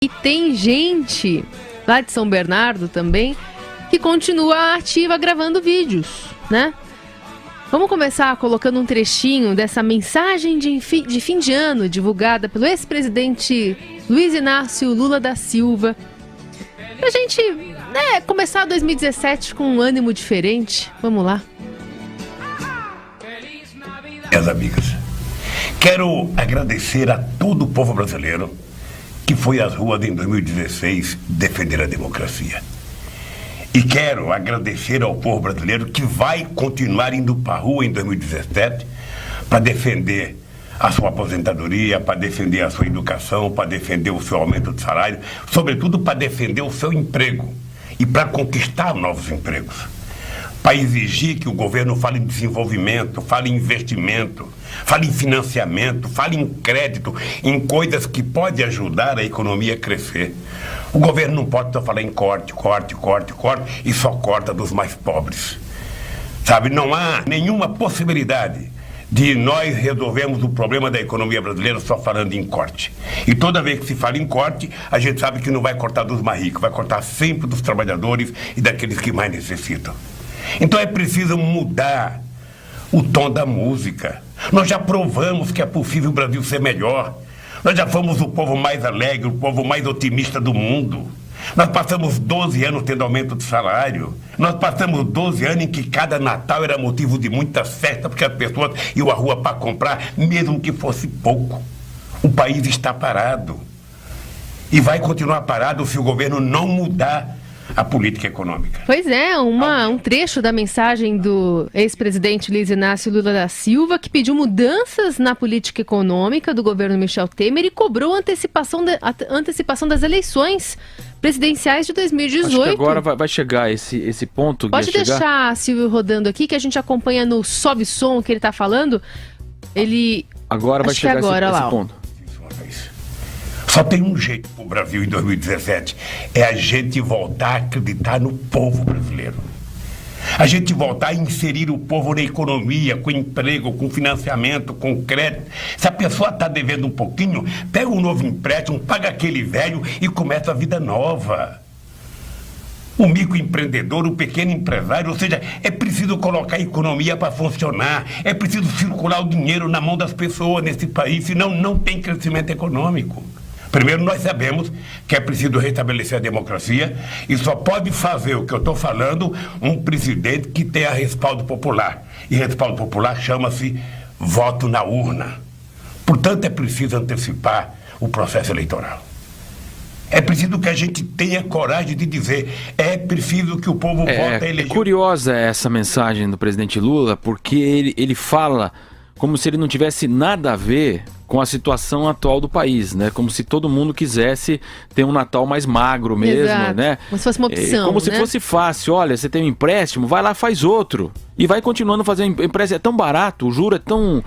E tem gente lá de São Bernardo também que continua ativa gravando vídeos, né? Vamos começar colocando um trechinho dessa mensagem de fim de ano divulgada pelo ex-presidente Luiz Inácio Lula da Silva. Pra gente, começar 2017 com um ânimo diferente. Vamos lá. Meus amigos, quero agradecer a todo o povo brasileiro que foi às ruas em 2016 defender a democracia. E quero agradecer ao povo brasileiro que vai continuar indo para a rua em 2017 para defender a sua aposentadoria, para defender a sua educação, para defender o seu aumento de salário, sobretudo para defender o seu emprego e para conquistar novos empregos. Para exigir que o governo fale em desenvolvimento, fale em investimento, fale em financiamento, fale em crédito, em coisas que podem ajudar a economia a crescer. O governo não pode só falar em corte e só corta dos mais pobres. Sabe, não há nenhuma possibilidade de nós resolvermos o problema da economia brasileira só falando em corte. E toda vez que se fala em corte, a gente sabe que não vai cortar dos mais ricos, vai cortar sempre dos trabalhadores e daqueles que mais necessitam. Então é preciso mudar o tom da música. Nós já provamos que é possível o Brasil ser melhor. Nós já fomos o povo mais alegre, o povo mais otimista do mundo. Nós passamos 12 anos tendo aumento de salário. Nós passamos 12 anos em que cada Natal era motivo de muita festa, porque as pessoas iam à rua para comprar, mesmo que fosse pouco. O país está parado. E vai continuar parado se o governo não mudar a política econômica. Pois é, um trecho da mensagem do ex-presidente Luiz Inácio Lula da Silva, que pediu mudanças na política econômica do governo Michel Temer e cobrou a antecipação das eleições presidenciais de 2018. Acho que agora vai chegar esse ponto. Pode deixar, Silvio, rodando aqui, que a gente acompanha no Sobe Som que ele está falando. Agora vai chegar esse ponto. Só tem um jeito para o Brasil em 2017, é a gente voltar a acreditar no povo brasileiro. A gente voltar a inserir o povo na economia, com emprego, com financiamento, com crédito. Se a pessoa está devendo um pouquinho, pega um novo empréstimo, paga aquele velho e começa a vida nova. O microempreendedor, o pequeno empresário, ou seja, é preciso colocar a economia para funcionar, é preciso circular o dinheiro na mão das pessoas nesse país, senão não tem crescimento econômico. Primeiro, nós sabemos que é preciso restabelecer a democracia e só pode fazer o que eu estou falando um presidente que tenha respaldo popular. E respaldo popular chama-se voto na urna. Portanto, é preciso antecipar o processo eleitoral. É preciso que a gente tenha coragem de dizer, é preciso que o povo vote a eleger. É curiosa essa mensagem do presidente Lula, porque ele fala como se ele não tivesse nada a ver com a situação atual do país, né? Como se todo mundo quisesse ter um Natal mais magro mesmo, Exato. Né? Como se fosse uma opção, como se fosse fácil. Olha, você tem um empréstimo, vai lá, faz outro. E vai continuando fazendo empréstimo. É tão barato, o juro é tão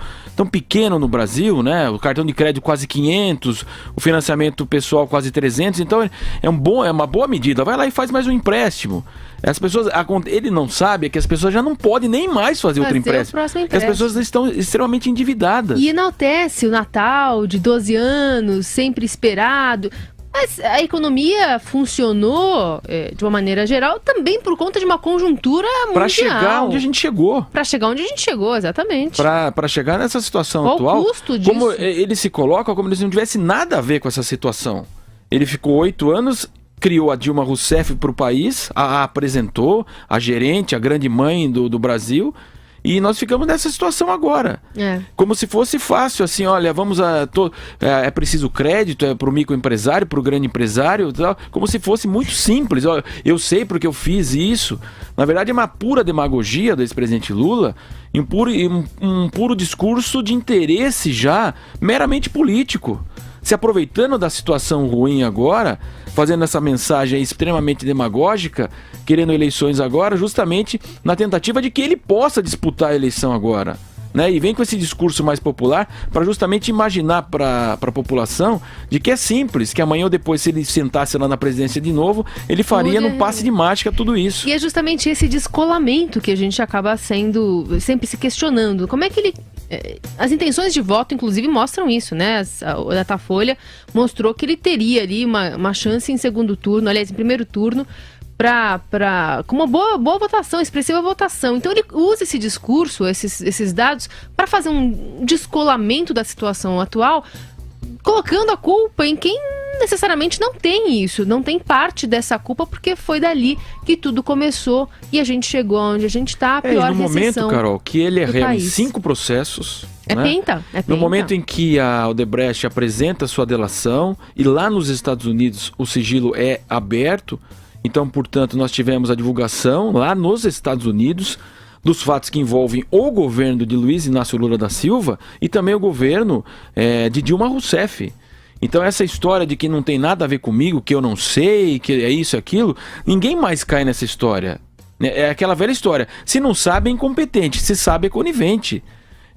pequeno no Brasil, né? O cartão de crédito quase 500, o financiamento pessoal quase 300. Então é uma boa medida. Vai lá e faz mais um empréstimo. As pessoas, ele não sabe que as pessoas já não podem nem mais fazer outro empréstimo. As pessoas estão extremamente endividadas. E enaltece o Natal de 12 anos, sempre esperado. Mas a economia funcionou, de uma maneira geral, também por conta de uma conjuntura mundial. Para chegar onde a gente chegou. Para chegar onde a gente chegou, exatamente. Para chegar nessa situação Qual atual. O custo disso? Como ele se coloca como se não tivesse nada a ver com essa situação. Ele ficou 8 anos, criou a Dilma Rousseff para o país, a apresentou, a gerente, a grande mãe do Brasil. E nós ficamos nessa situação agora. Como se fosse fácil, assim, olha, é preciso crédito para o microempresário, para o grande empresário, tal, como se fosse muito simples. Olha, eu sei porque eu fiz isso. Na verdade, é uma pura demagogia do ex-presidente Lula, um puro discurso de interesse já meramente político. Se aproveitando da situação ruim agora, fazendo essa mensagem extremamente demagógica, querendo eleições agora, justamente na tentativa de que ele possa disputar a eleição agora. Né? E vem com esse discurso mais popular para justamente imaginar para a população de que é simples, que amanhã ou depois, se ele sentasse lá na presidência de novo, ele faria num passe de mágica tudo isso. E é justamente esse descolamento que a gente acaba sempre se questionando. Como é que ele As intenções de voto, inclusive, mostram isso, né? O Datafolha mostrou que ele teria ali uma chance em segundo turno, aliás, em primeiro turno, com uma boa votação, expressiva votação. Então ele usa esse discurso, esses dados, para fazer um descolamento da situação atual, colocando a culpa em quem necessariamente não tem isso, não tem parte dessa culpa, porque foi dali que tudo começou e a gente chegou onde a gente está, a pior no recessão momento, Carol, que ele é réu em país. 5 processos... É penta. No momento em que a Odebrecht apresenta sua delação, e lá nos Estados Unidos o sigilo é aberto, então, portanto, nós tivemos a divulgação lá nos Estados Unidos dos fatos que envolvem o governo de Luiz Inácio Lula da Silva e também o governo de Dilma Rousseff. Então essa história de que não tem nada a ver comigo, que eu não sei, que é isso e aquilo, ninguém mais cai nessa história. É aquela velha história. Se não sabe, é incompetente. Se sabe, é conivente.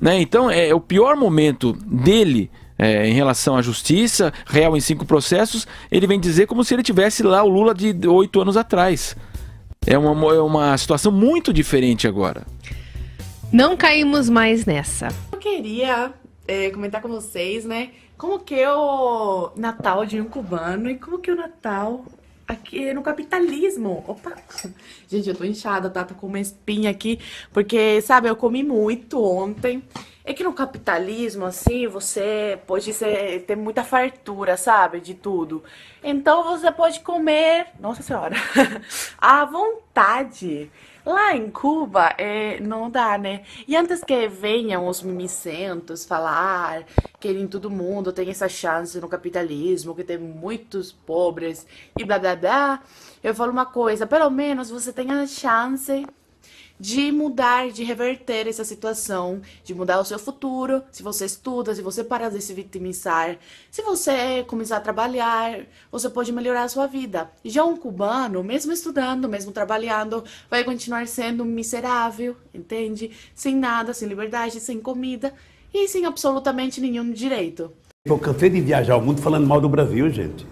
Né? Então é o pior momento dele em relação à justiça, réu em 5 processos, ele vem dizer como se ele tivesse lá o Lula de 8 anos atrás. É uma situação muito diferente agora. Não caímos mais nessa. Eu queria comentar com vocês, né, como que é o Natal de um cubano e como que é o Natal aqui no capitalismo. Opa! Gente, eu tô inchada, tá? Tô com uma espinha aqui, porque, sabe, eu comi muito ontem. É que no capitalismo, assim, você pode ter muita fartura, sabe, de tudo. Então você pode comer, nossa senhora, à vontade. Lá em Cuba, não dá, né? E antes que venham os mimicentos falar que em todo mundo tem essa chance no capitalismo, que tem muitos pobres e blá blá blá, eu falo uma coisa, pelo menos você tem a chance de mudar, de reverter essa situação, de mudar o seu futuro, se você estuda, se você parar de se vitimizar, se você começar a trabalhar, você pode melhorar a sua vida. Já um cubano, mesmo estudando, mesmo trabalhando, vai continuar sendo miserável, entende? Sem nada, sem liberdade, sem comida e sem absolutamente nenhum direito. Eu cansei de viajar o mundo falando mal do Brasil, gente.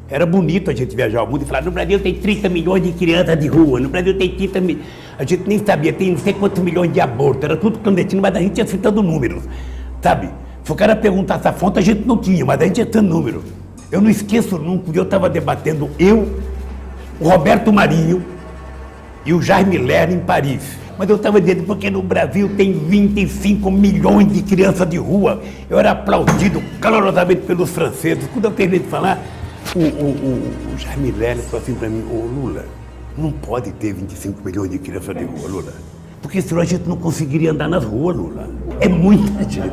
Era bonito a gente viajar ao mundo e falar, no Brasil tem 30 milhões de crianças de rua, no Brasil tem 30 milhões... A gente nem sabia, tem não sei quantos milhões de abortos, era tudo clandestino, mas a gente ia citando números, sabe? Se o cara perguntasse a fonte, a gente não tinha, mas a gente ia citando números. Eu não esqueço nunca, eu estava debatendo, o Roberto Marinho e o Jaime Lerner em Paris. Mas eu estava dizendo, porque no Brasil tem 25 milhões de crianças de rua. Eu era aplaudido calorosamente pelos franceses. Quando eu terminei de falar, o Jaime Lerner falou assim para mim, ô Lula, não pode ter 25 milhões de crianças de rua, Lula. Porque senão a gente não conseguiria andar nas ruas, Lula. É muita gente.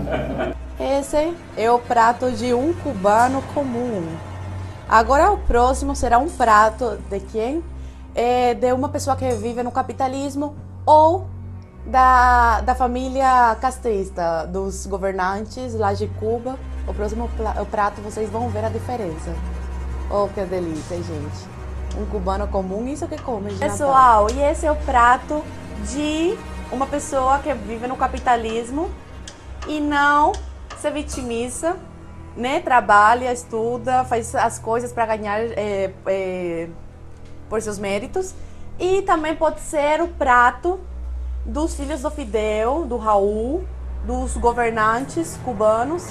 Esse é o prato de um cubano comum. Agora o próximo será um prato de quem? De uma pessoa que vive no capitalismo ou da família castrista, dos governantes lá de Cuba. O próximo prato vocês vão ver a diferença. Oh, que delícia, gente. Um cubano comum, isso que come de Pessoal, Natal. E esse é o prato de uma pessoa que vive no capitalismo e não se vitimiza, né? Trabalha, estuda, faz as coisas para ganhar por seus méritos. E também pode ser o prato dos filhos do Fidel, do Raul, dos governantes cubanos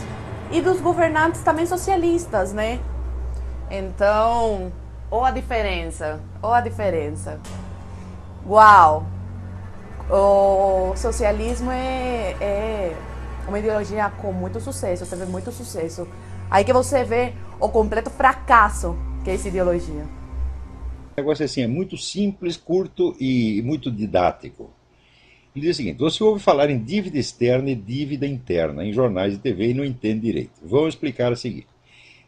e dos governantes também socialistas, né? Então, ou a diferença. Uau! O socialismo é uma ideologia com muito sucesso, teve muito sucesso. Aí que você vê o completo fracasso que é essa ideologia. O negócio assim, é muito simples, curto e muito didático. Ele diz o seguinte, você ouve falar em dívida externa e dívida interna em jornais e TV e não entende direito. Vamos explicar a seguir.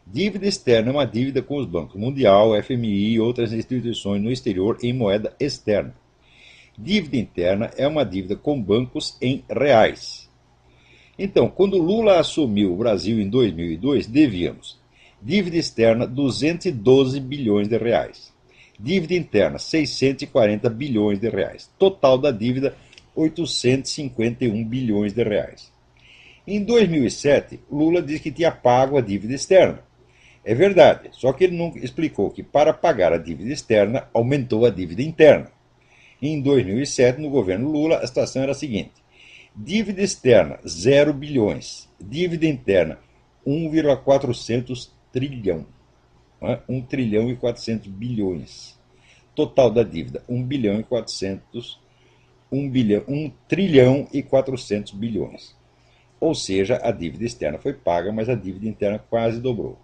Dívida externa é uma dívida com os bancos Mundial, FMI e outras instituições no exterior em moeda externa. Dívida interna é uma dívida com bancos em reais. Então, quando Lula assumiu o Brasil em 2002, devíamos dívida externa 212 bilhões de reais. Dívida interna 640 bilhões de reais. Total da dívida 851 bilhões de reais. Em 2007, Lula disse que tinha pago a dívida externa. É verdade, só que ele não explicou que para pagar a dívida externa, aumentou a dívida interna. Em 2007, no governo Lula, a situação era a seguinte. Dívida externa, 0 bilhões. Dívida interna, 1,400 trilhão. 1 trilhão e 400 bilhões. Total da dívida, 1 trilhão e 400 bilhões. Ou seja, a dívida externa foi paga, mas a dívida interna quase dobrou.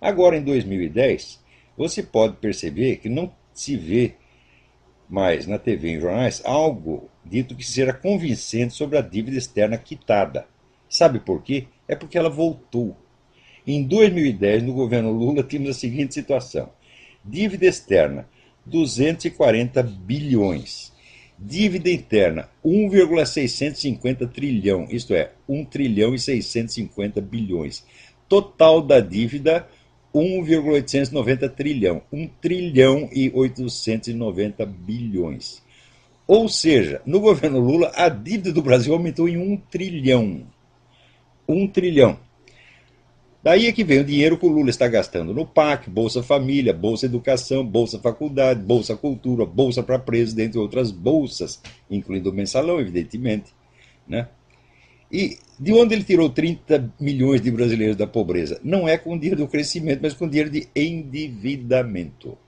Agora, em 2010, você pode perceber que não se vê mais na TV e em jornais algo dito que seja convincente sobre a dívida externa quitada. Sabe por quê? É porque ela voltou. Em 2010, no governo Lula, tínhamos a seguinte situação. Dívida externa, 240 bilhões. Dívida interna, 1,650 trilhão, isto é, 1 trilhão e 650 bilhões. Total da dívida, 1,890 trilhão, 1 trilhão e 890 bilhões. Ou seja, no governo Lula, a dívida do Brasil aumentou em 1 trilhão. 1 trilhão. Daí é que vem o dinheiro que o Lula está gastando no PAC, Bolsa Família, Bolsa Educação, Bolsa Faculdade, Bolsa Cultura, Bolsa para Presos, dentre outras bolsas, incluindo o mensalão, evidentemente, né? E de onde ele tirou 30 milhões de brasileiros da pobreza? Não é com dinheiro do crescimento, mas com dinheiro de endividamento.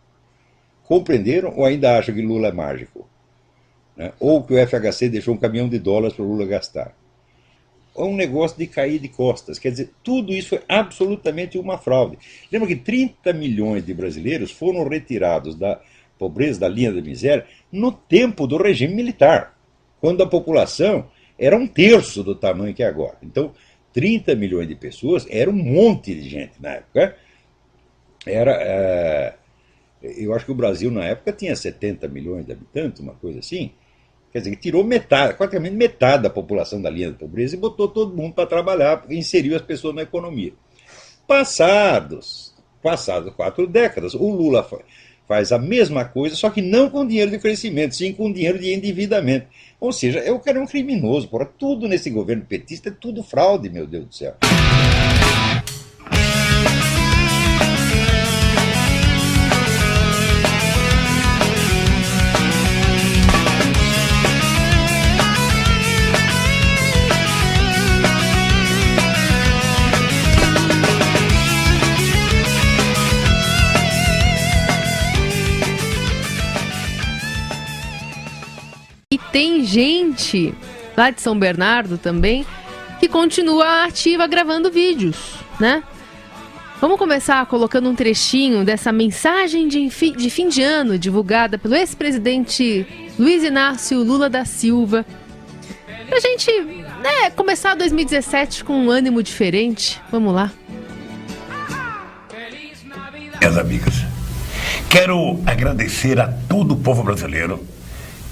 Compreenderam ou ainda acham que Lula é mágico? Né? Ou que o FHC deixou um caminhão de dólares para o Lula gastar? É um negócio de cair de costas. Quer dizer, tudo isso foi absolutamente uma fraude. Lembra que 30 milhões de brasileiros foram retirados da pobreza, da linha da miséria, no tempo do regime militar, quando a população era 1/3 do tamanho que é agora. Então, 30 milhões de pessoas era um monte de gente na época. Eu acho que o Brasil, na época, tinha 70 milhões de habitantes, uma coisa assim. Quer dizer, que tirou metade, praticamente metade da população da linha da pobreza e botou todo mundo para trabalhar, porque inseriu as pessoas na economia. Passadas 4 décadas, o Lula faz a mesma coisa, só que não com dinheiro de crescimento, sim com dinheiro de endividamento. Ou seja, eu quero um criminoso, porra. Tudo nesse governo petista é tudo fraude, meu Deus do céu. E tem gente lá de São Bernardo também que continua ativa gravando vídeos, né? Vamos começar colocando um trechinho dessa mensagem de fim de ano divulgada pelo ex-presidente Luiz Inácio Lula da Silva. Pra gente, né, começar 2017 com um ânimo diferente. Vamos lá. Meus amigos, quero agradecer a todo o povo brasileiro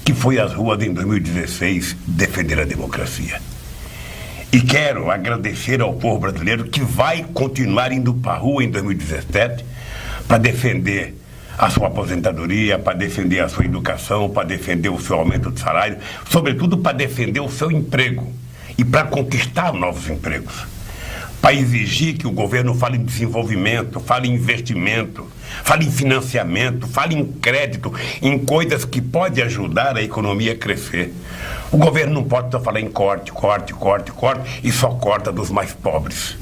que foi às ruas em 2016 defender a democracia. E quero agradecer ao povo brasileiro que vai continuar indo para a rua em 2017 para defender a sua aposentadoria, para defender a sua educação, para defender o seu aumento de salário, sobretudo para defender o seu emprego e para conquistar novos empregos. Para exigir que o governo fale em desenvolvimento, fale em investimento, fale em financiamento, fale em crédito, em coisas que podem ajudar a economia a crescer. O governo não pode só falar em corte e só corta dos mais pobres.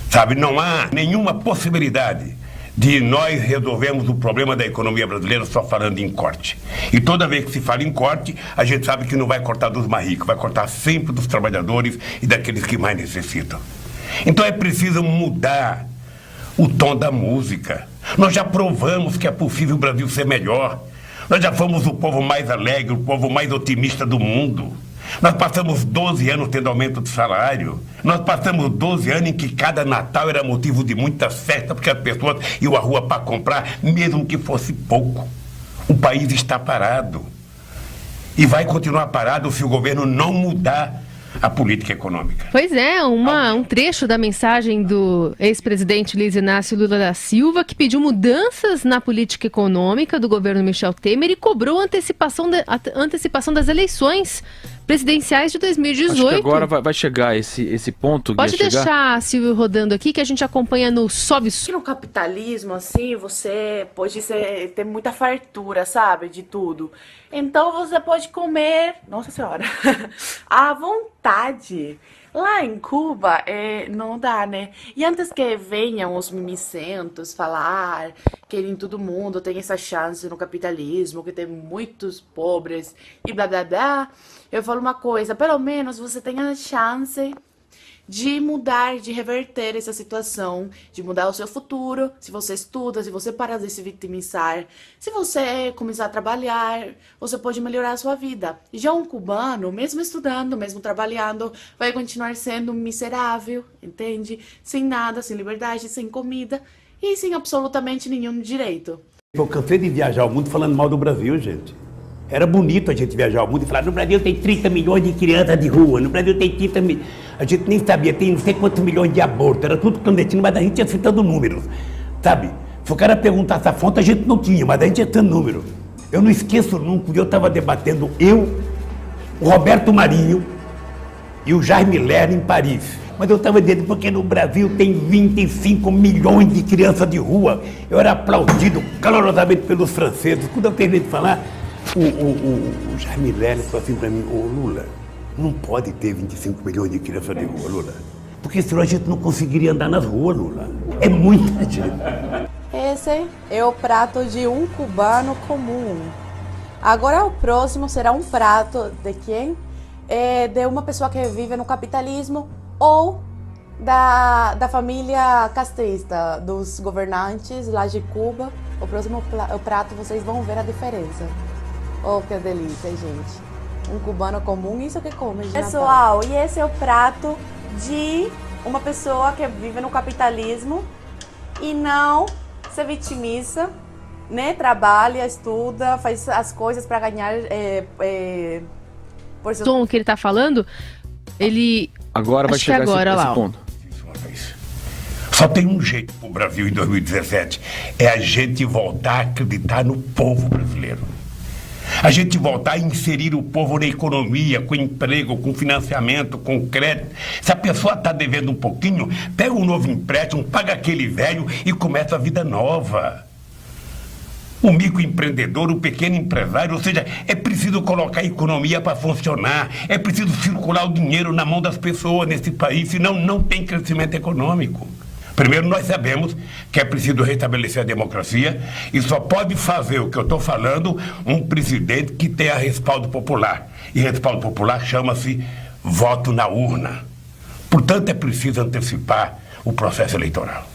Sabe, não há nenhuma possibilidade de nós resolvermos o problema da economia brasileira só falando em corte. E toda vez que se fala em corte, a gente sabe que não vai cortar dos mais ricos, vai cortar sempre dos trabalhadores e daqueles que mais necessitam. Então é preciso mudar o tom da música. Nós já provamos que é possível o Brasil ser melhor. Nós já fomos o povo mais alegre, o povo mais otimista do mundo. Nós passamos 12 anos tendo aumento de salário. Nós passamos 12 anos em que cada Natal era motivo de muita festa, porque as pessoas iam à rua para comprar, mesmo que fosse pouco. O país está parado. E vai continuar parado se o governo não mudar a política econômica. Pois é, um trecho da mensagem do ex-presidente Luiz Inácio Lula da Silva, que pediu mudanças na política econômica do governo Michel Temer e cobrou antecipação das eleições presidenciais de 2018. Acho que agora vai chegar esse ponto. Pode deixar, Silvio, rodando aqui, que a gente acompanha no Sobe. No capitalismo, assim, você pode ter muita fartura, sabe? De tudo. Então você pode comer, nossa senhora, à vontade. Lá em Cuba, não dá, né? E antes que venham os mimicentos falar que em todo mundo tem essa chance no capitalismo, que tem muitos pobres e blá blá blá, eu falo uma coisa, pelo menos você tem a chance de mudar, de reverter essa situação, de mudar o seu futuro, se você estuda, se você parar de se vitimizar, se você começar a trabalhar, você pode melhorar a sua vida. Já um cubano, mesmo estudando, mesmo trabalhando, vai continuar sendo miserável, entende? Sem nada, sem liberdade, sem comida e sem absolutamente nenhum direito. Eu cansei de viajar ao mundo falando mal do Brasil, gente. Era bonito a gente viajar ao mundo e falar, no Brasil tem 30 milhões de crianças de rua, no Brasil tem 30 milhões... A gente nem sabia, tem não sei quantos milhões de abortos, era tudo clandestino, mas a gente ia citando números, sabe? Se o cara perguntasse a fonte, a gente não tinha, mas a gente ia citando números. Eu não esqueço nunca, eu estava debatendo, o Roberto Marinho e o Jaime Lerner em Paris. Mas eu estava dizendo, porque no Brasil tem 25 milhões de crianças de rua. Eu era aplaudido calorosamente pelos franceses. Quando eu terminei de falar, o Jaime Lerner falou assim para mim, ô Lula, não pode ter 25 milhões de crianças de rua, Lula. Porque senão a gente não conseguiria andar nas ruas, Lula. É muita gente. Esse é o prato de um cubano comum. Agora o próximo será um prato de quem? De uma pessoa que vive no capitalismo ou da família castrista, dos governantes lá de Cuba. O próximo prato vocês vão ver a diferença. Oh, que delícia, gente. Um cubano comum, isso que come de Pessoal, Natal. E esse é o prato de uma pessoa que vive no capitalismo e não se vitimiza, né? Trabalha, estuda, faz as coisas para ganhar por seu... Tom que ele tá falando, ele... Agora vai chegar esse ponto. Só tem um jeito pro Brasil em 2017, é a gente voltar a acreditar no povo brasileiro. A gente voltar a inserir o povo na economia, com emprego, com financiamento, com crédito. Se a pessoa está devendo um pouquinho, pega um novo empréstimo, paga aquele velho e começa a vida nova. O microempreendedor, o pequeno empresário, ou seja, é preciso colocar a economia para funcionar, é preciso circular o dinheiro na mão das pessoas nesse país, senão não tem crescimento econômico. Primeiro, nós sabemos que é preciso restabelecer a democracia e só pode fazer o que eu estou falando um presidente que tenha respaldo popular. E respaldo popular chama-se voto na urna. Portanto, é preciso antecipar o processo eleitoral.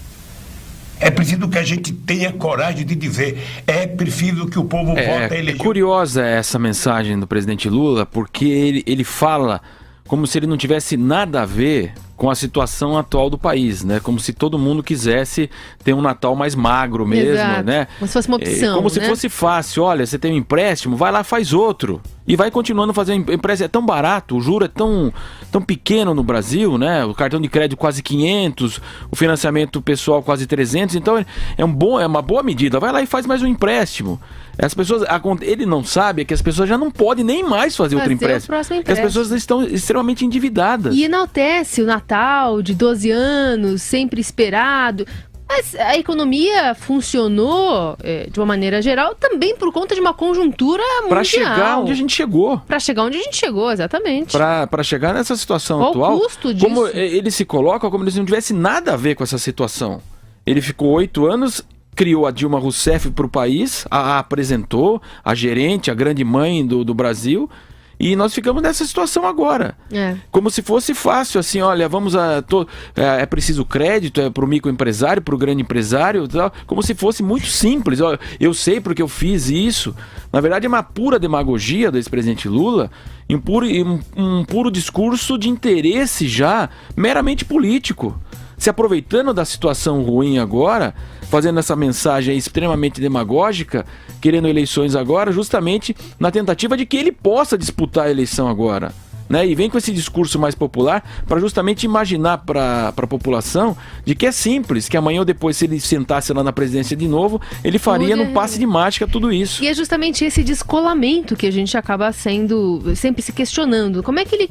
É preciso que a gente tenha coragem de dizer, é preciso que o povo vote a eleger. É curiosa essa mensagem do presidente Lula, porque ele fala como se ele não tivesse nada a ver com a situação atual do país, né? Como se todo mundo quisesse ter um Natal mais magro mesmo, Exato. Né? Como se fosse uma opção, como se fosse fácil. Olha, você tem um empréstimo, vai lá, faz outro. E vai continuando fazendo empréstimo. É tão barato, o juro é tão pequeno no Brasil, né? O cartão de crédito quase 500, o financiamento pessoal quase 300. Então é uma boa medida. Vai lá e faz mais um empréstimo. As pessoas, ele não sabe que as pessoas já não podem nem mais fazer outro empréstimo. Porque as pessoas estão extremamente endividadas. E enaltece o Natal de 12 anos, sempre esperado. Mas a economia funcionou, de uma maneira geral, também por conta de uma conjuntura mundial. Para chegar onde a gente chegou. Para chegar onde a gente chegou, exatamente. Para chegar nessa situação Qual atual. O custo disso? Como ele se coloca como se não tivesse nada a ver com essa situação. Ele ficou 8 anos... Criou a Dilma Rousseff para o país, a apresentou, a gerente, a grande mãe do Brasil, e nós ficamos nessa situação agora. Como se fosse fácil, assim, olha, é preciso crédito para o microempresário, para o grande empresário, tal, como se fosse muito simples. Eu sei porque eu fiz isso. Na verdade, é uma pura demagogia do ex-presidente Lula, um puro discurso de interesse já meramente político. Se aproveitando da situação ruim agora, fazendo essa mensagem extremamente demagógica, querendo eleições agora, justamente na tentativa de que ele possa disputar a eleição agora. né? E vem com esse discurso mais popular para justamente imaginar para a população de que é simples, que amanhã ou depois, se ele sentasse lá na presidência de novo, ele faria num passe de mágica tudo isso. E é justamente esse descolamento que a gente acaba sempre se questionando. Como é que ele...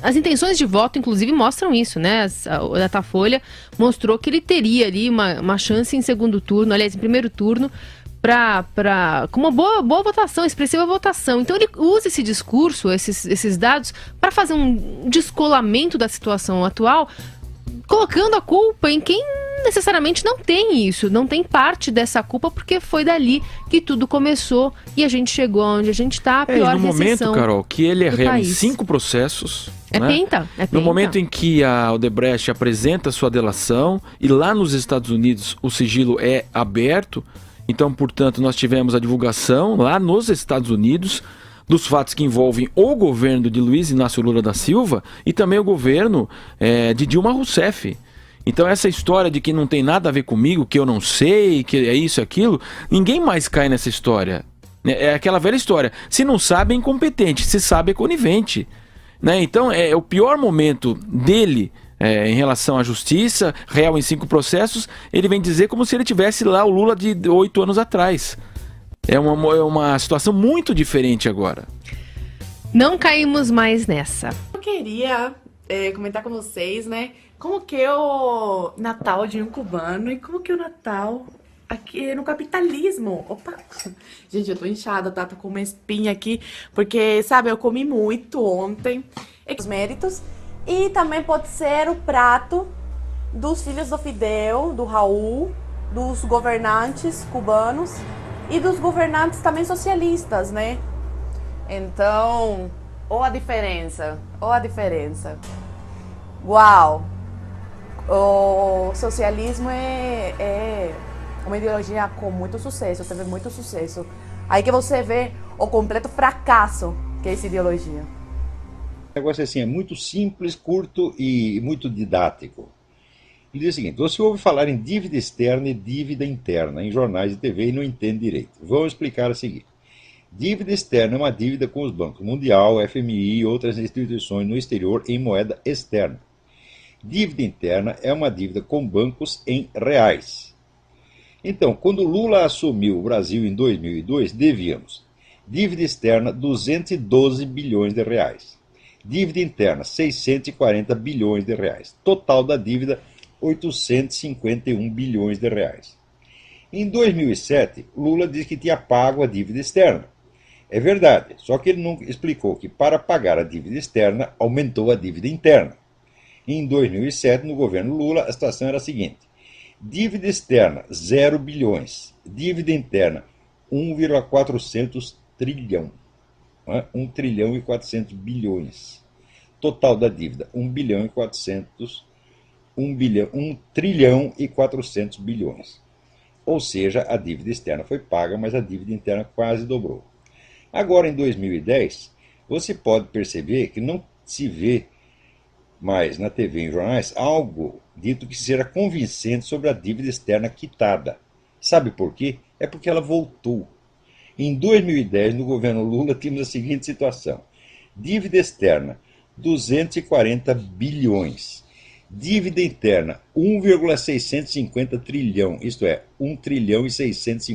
As intenções de voto, inclusive, mostram isso, né? O Datafolha mostrou que ele teria ali uma chance em segundo turno, aliás, em primeiro turno, com uma boa votação, expressiva votação. Então ele usa esse discurso, esses dados, para fazer um descolamento da situação atual, colocando a culpa em quem necessariamente não tem isso, não tem parte dessa culpa, porque foi dali que tudo começou e a gente chegou onde a gente está, a pior no momento, Carol, que ele é réu em 5 processos... É penta. No momento em que a Odebrecht apresenta sua delação, e lá nos Estados Unidos o sigilo é aberto, então, portanto, nós tivemos a divulgação lá nos Estados Unidos dos fatos que envolvem o governo de Luiz Inácio Lula da Silva e também o governo de Dilma Rousseff. Então essa história de que não tem nada a ver comigo, que eu não sei, que é isso e aquilo, ninguém mais cai nessa história. É aquela velha história. Se não sabe, é incompetente. Se sabe, é conivente. Né? Então é o pior momento dele em relação à justiça, réu em 5 processos, ele vem dizer como se ele tivesse lá o Lula de 8 anos atrás. É uma situação muito diferente agora. Não caímos mais nessa. Eu queria comentar com vocês, né? Como que é o Natal de um cubano e como que é o Natal aqui no capitalismo. Opa! Gente, eu tô inchada, tá? Tô com uma espinha aqui, porque, sabe, eu comi muito ontem. Os méritos. E também pode ser o prato dos filhos do Fidel, do Raul, dos governantes cubanos e dos governantes também socialistas, né? Então, ou a diferença. Uau! O socialismo é uma ideologia com muito sucesso, teve muito sucesso. Aí que você vê o completo fracasso que é essa ideologia. O negócio assim, é muito simples, curto e muito didático. Ele diz o seguinte: você ouve falar em dívida externa e dívida interna em jornais e TV e não entende direito. Vamos explicar a seguir. Dívida externa é uma dívida com os bancos Mundial, FMI e outras instituições no exterior em moeda externa. Dívida interna é uma dívida com bancos em reais. Então, quando Lula assumiu o Brasil em 2002, devíamos dívida externa 212 bilhões de reais. Dívida interna, 640 bilhões de reais. Total da dívida, 851 bilhões de reais. Em 2007, Lula disse que tinha pago a dívida externa. É verdade, só que ele não explicou que para pagar a dívida externa, aumentou a dívida interna. Em 2007, no governo Lula, a situação era a seguinte: dívida externa, 0 bilhões. Dívida interna, 1,400 trilhão. 1 trilhão e 400 bilhões. Total da dívida, 1 trilhão e 400 bilhões. Ou seja, a dívida externa foi paga, mas a dívida interna quase dobrou. Agora, em 2010, você pode perceber que não se vê mais na TV e em jornais algo dito que seja convincente sobre a dívida externa quitada. Sabe por quê? É porque ela voltou. Em 2010, no governo Lula, tínhamos a seguinte situação: dívida externa, 240 bilhões. Dívida interna, 1,650 trilhão, isto é, 1 trilhão e 650